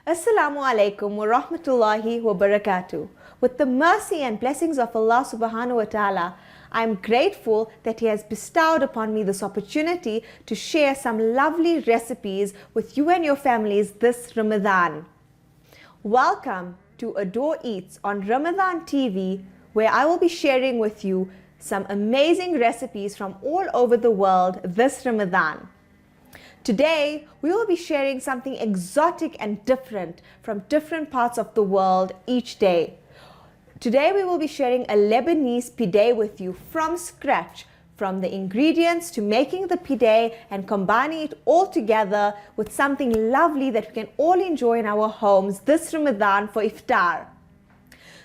Assalamu alaikum wa rahmatullahi wa barakatuh. With the mercy and blessings of Allah subhanahu wa ta'ala, I am grateful that He has bestowed upon me this opportunity to share some lovely recipes with you and your families this Ramadan. Welcome to Adore Eats on Ramadan TV, where I will be sharing with you some amazing recipes from all over the world this Ramadan. Today, we will be sharing something exotic and different from different parts of the world each day. Today, we will be sharing a Lebanese pide with you from scratch, from the ingredients to making the pide and combining it all together with something lovely that we can all enjoy in our homes this Ramadan for iftar.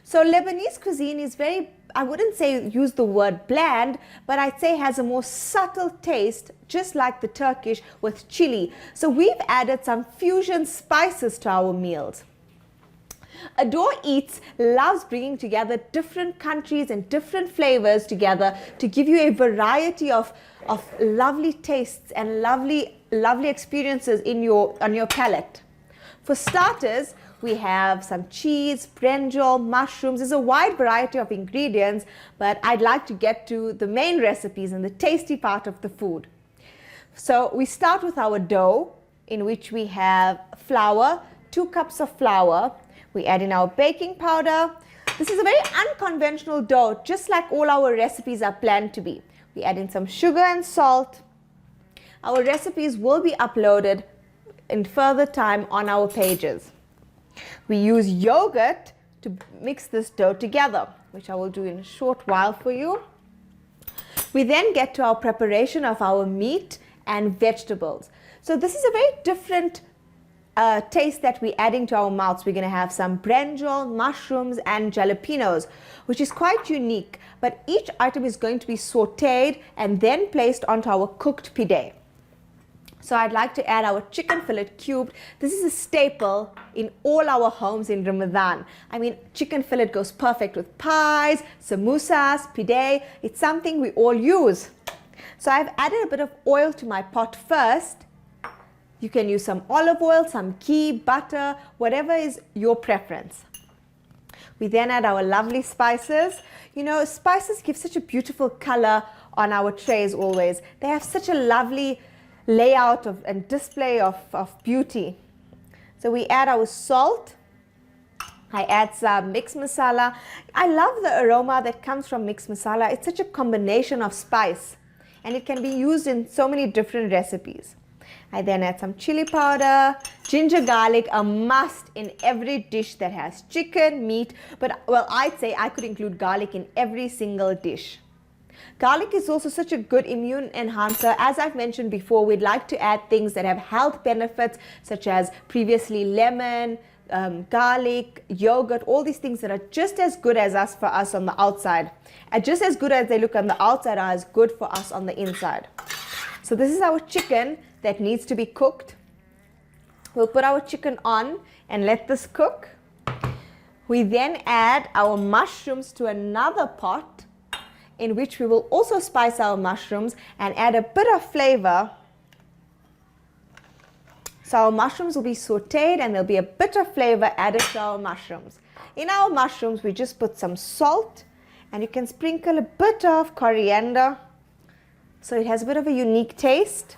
So Lebanese cuisine is very, I wouldn't say use the word bland, but I'd say has a more subtle taste, just like the Turkish with chili. So we've added some fusion spices to our meals. Adore Eats loves bringing together different countries and different flavors together to give you a variety of lovely tastes and lovely experiences on your palate. For starters, we have some cheese, branjal, mushrooms. There's a wide variety of ingredients, but I'd like to get to the main recipes and the tasty part of the food. So we start with our dough, in which we have flour, 2 cups of flour. We add in our baking powder. This is a very unconventional dough, just like all our recipes are planned to be. We add in some sugar and salt. Our recipes will be uploaded in further time on our pages. We use yogurt to mix this dough together, which I will do in a short while for you. We then get to our preparation of our meat and vegetables. So this is a very different taste that we're adding to our mouths. We're going to have some branjal, mushrooms and jalapenos, which is quite unique, but each item is going to be sauteed and then placed onto our cooked pide. So I'd like to add our chicken fillet cubed. This is a staple in all our homes in Ramadan. I mean, chicken fillet goes perfect with pies, samosas, pide. It's something we all use. So I've added a bit of oil to my pot first. You can use some olive oil, some ghee, butter, whatever is your preference. We then add our lovely spices. You know, spices give such a beautiful color on our trays always. They have such a lovely layout and display of beauty. So we add our salt. I add some mixed masala. I love the aroma that comes from mixed masala. It's such a combination of spice and it can be used in so many different recipes. I then add some chili powder, ginger garlic, a must in every dish that has chicken, meat, but well, I'd say I could include garlic in every single dish. Garlic is also such a good immune enhancer. As I've mentioned before, we'd like to add things that have health benefits, such as previously lemon, garlic, yogurt, all these things that are just as good as us for us on the outside. And just as good as they look on the outside are as good for us on the inside. So this is our chicken that needs to be cooked. We'll put our chicken on and let this cook. We then add our mushrooms to another pot, in which we will also spice our mushrooms and add a bit of flavor. So our mushrooms will be sauteed and there'll be a bit of flavor added to our mushrooms. In our mushrooms, we just put some salt and you can sprinkle a bit of coriander so it has a bit of a unique taste.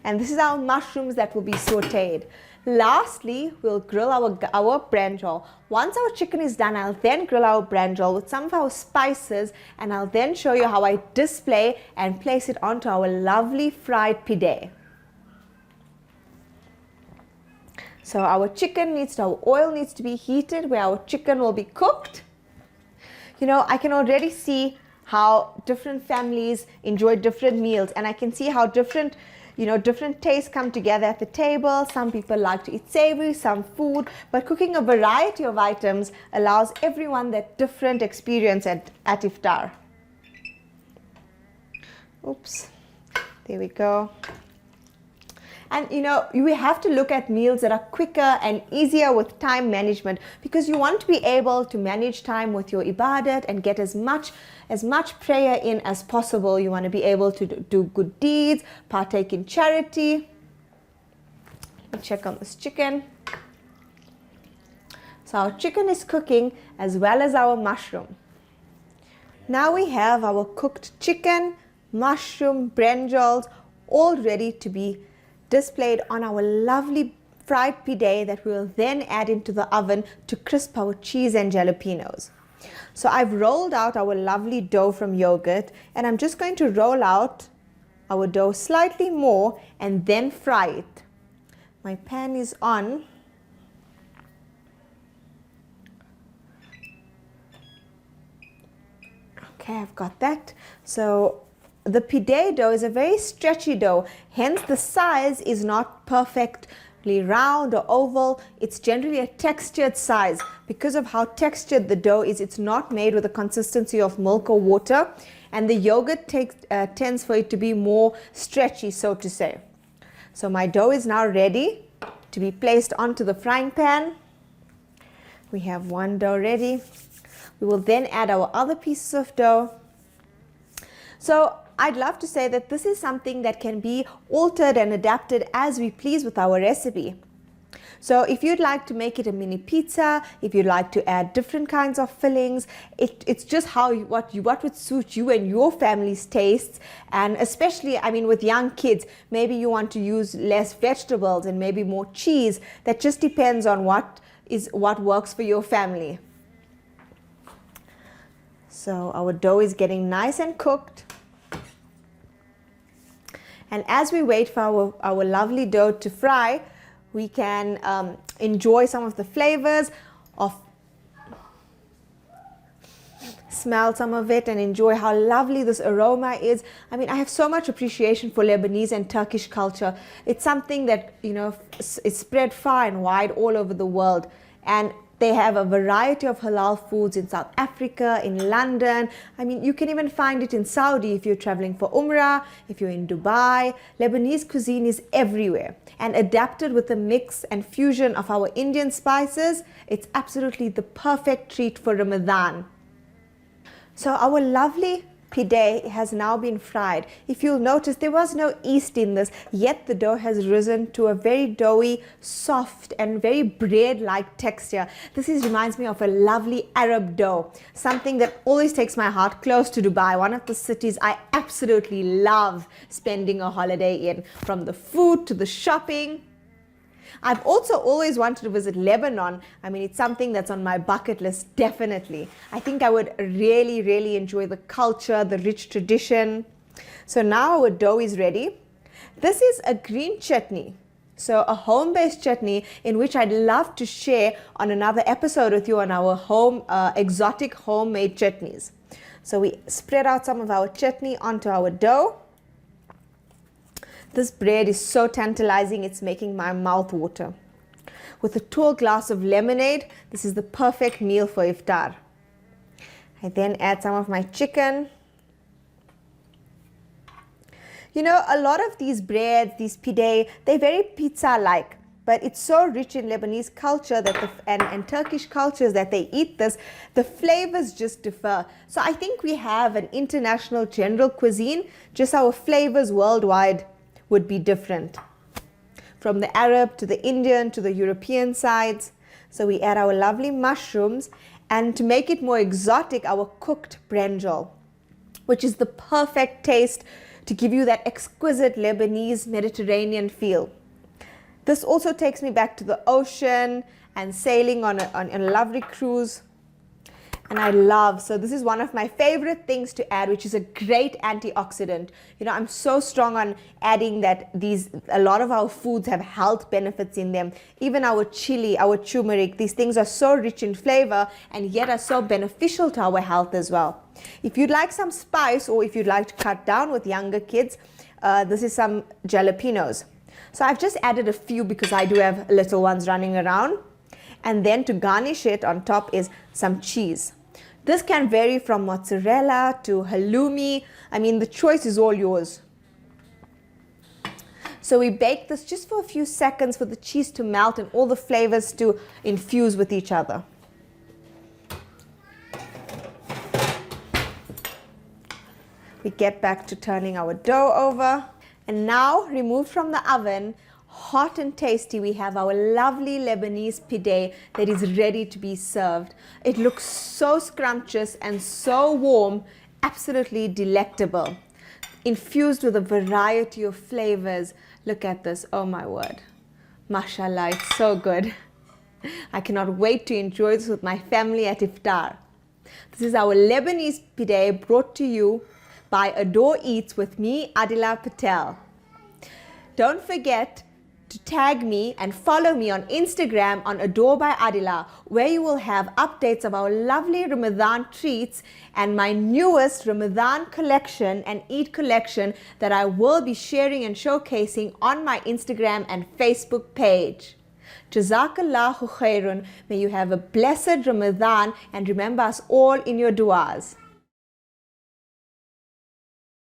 And this is our mushrooms that will be sauteed. Lastly, we'll grill our branjal. Once our chicken is done, I'll then grill our branjal with some of our spices and I'll then show you how I display and place it onto our lovely fried pide. So our oil needs to be heated where our chicken will be cooked. You know, I can already see how different families enjoy different meals and I can see how different tastes come together at the table. Some people like to eat savory, some food, but cooking a variety of items allows everyone that different experience at iftar. Oops, there we go. And you know, you have to look at meals that are quicker and easier with time management, because you want to be able to manage time with your ibadat and get as much prayer in as possible. You want to be able to do good deeds, partake in charity. Let me check on this chicken. So our chicken is cooking as well as our mushroom. Now we have our cooked chicken, mushroom, branjals all ready to be displayed on our lovely fried pide that we will then add into the oven to crisp our cheese and jalapenos. So I've rolled out our lovely dough from yogurt, and I'm just going to roll out our dough slightly more and then fry it. My pan is on. Okay, I've got that. So the pide dough is a very stretchy dough, hence the size is not perfectly round or oval. It's generally a textured size. Because of how textured the dough is, it's not made with the consistency of milk or water, and the yogurt tends for it to be more stretchy, so to say. So my dough is now ready to be placed onto the frying pan. We have one dough ready. We will then add our other pieces of dough. So I'd love to say that this is something that can be altered and adapted as we please with our recipe. So if you'd like to make it a mini pizza, if you'd like to add different kinds of fillings, it's just what would suit you and your family's tastes. And especially, I mean, with young kids, maybe you want to use less vegetables and maybe more cheese. That just depends on what works for your family. So our dough is getting nice and cooked. And as we wait for our lovely dough to fry, we can enjoy some of the flavors smell some of it and enjoy how lovely this aroma is. I mean, I have so much appreciation for Lebanese and Turkish culture. It's something that, is spread far and wide all over the world. And they have a variety of halal foods in South Africa, in London. I mean, you can even find it in Saudi if you're traveling for Umrah, if you're in Dubai. Lebanese cuisine is everywhere, and adapted with a mix and fusion of our Indian spices, it's absolutely the perfect treat for Ramadan. So our lovely pide has now been fried. If you'll notice, there was no yeast in this, yet the dough has risen to a very doughy, soft and very bread-like texture. This reminds me of a lovely Arab dough, something that always takes my heart close to Dubai, one of the cities I absolutely love spending a holiday in, from the food to the shopping. I've also always wanted to visit Lebanon. I mean, it's something that's on my bucket list, definitely. I think I would really, really enjoy the culture, the rich tradition. So now our dough is ready. This is a green chutney. So a home-based chutney in which I'd love to share on another episode with you on our exotic homemade chutneys. So we spread out some of our chutney onto our dough. This bread is so tantalizing, it's making my mouth water. With a tall glass of lemonade, this is the perfect meal for iftar. I then add some of my chicken. A lot of these breads, these pide, they're very pizza-like, but it's so rich in Lebanese culture and Turkish cultures that they eat this, the flavors just differ. So I think we have an international general cuisine, just our flavors worldwide would be different, from the Arab to the Indian to the European sides. So we add our lovely mushrooms, and to make it more exotic, our cooked branjal, which is the perfect taste to give you that exquisite Lebanese Mediterranean feel. This also takes me back to the ocean and sailing on a lovely cruise. And so this is one of my favorite things to add, which is a great antioxidant. I'm so strong on adding that a lot of our foods have health benefits in them. Even our chili, our tumeric, these things are so rich in flavor and yet are so beneficial to our health as well. If you'd like some spice, or if you'd like to cut down with younger kids, this is some jalapenos. So I've just added a few because I do have little ones running around. And then to garnish it on top is some cheese. This can vary from mozzarella to halloumi. I mean, the choice is all yours. So we bake this just for a few seconds for the cheese to melt and all the flavors to infuse with each other. We get back to turning our dough over. And now, removed from the oven, hot and tasty, we have our lovely Lebanese pide that is ready to be served. It looks so scrumptious and so warm, absolutely delectable. Infused with a variety of flavors. Look at this, oh my word. Mashallah, it's so good. I cannot wait to enjoy this with my family at iftar. This is our Lebanese pide brought to you by Adore Eats with me, Adila Patel. Don't forget to tag me and follow me on Instagram on Adore by Adila, where you will have updates of our lovely Ramadan treats and my newest Ramadan collection and Eid collection that I will be sharing and showcasing on my Instagram and Facebook page. Jazakallahu khairun. May you have a blessed Ramadan and remember us all in your du'as.